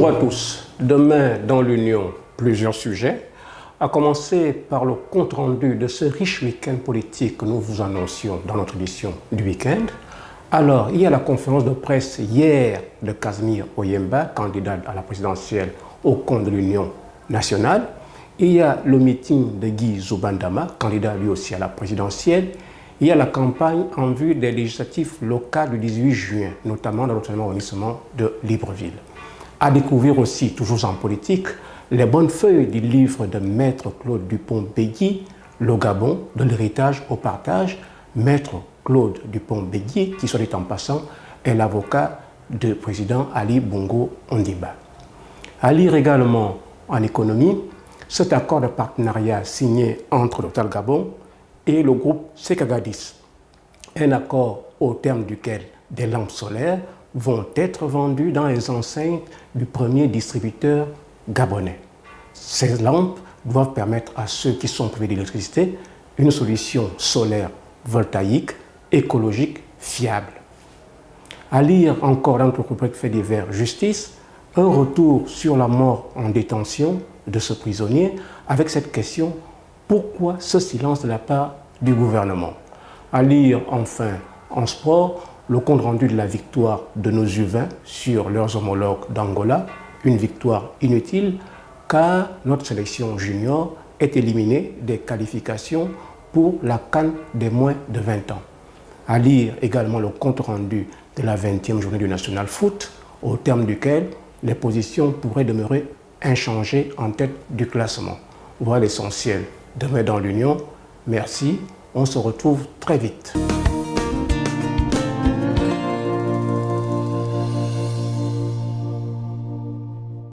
Bonjour à tous. Demain, dans l'Union, plusieurs sujets, à commencer par le compte-rendu de ce riche week-end politique que nous vous annoncions dans notre édition du week-end. Alors, il y a la conférence de presse hier de Casimir Oyemba, candidat à la présidentielle au compte de l'Union nationale. Il y a le meeting de Guy Zobandama, candidat lui aussi à la présidentielle. Il y a la campagne en vue des législatives locales du 18 juin, notamment dans l'autonomie arrondissement de Libreville. À découvrir aussi, toujours en politique, les bonnes feuilles du livre de Maître Claude Dupont-Béguy, Le Gabon, de l'héritage au partage. Maître Claude Dupont-Béguy, qui soit dit en passant, est l'avocat du président Ali Bongo Ondimba. À lire également en économie, cet accord de partenariat signé entre Total Gabon et le groupe Sekagadis, un accord au terme duquel des lampes solaires vont être vendues dans les enseignes du premier distributeur gabonais. Ces lampes doivent permettre à ceux qui sont privés d'électricité une solution solaire voltaïque, écologique, fiable. À lire encore dans notre rubrique fait divers justice, un retour sur la mort en détention de ce prisonnier avec cette question: pourquoi ce silence de la part du gouvernement? À lire enfin en sport le compte-rendu de la victoire de nos U20 sur leurs homologues d'Angola, une victoire inutile car notre sélection junior est éliminée des qualifications pour la CAN des moins de 20 ans. À lire également le compte-rendu de la 20e journée du National Foot, au terme duquel les positions pourraient demeurer inchangées en tête du classement. Voilà l'essentiel. Demain dans l'Union. Merci, on se retrouve très vite.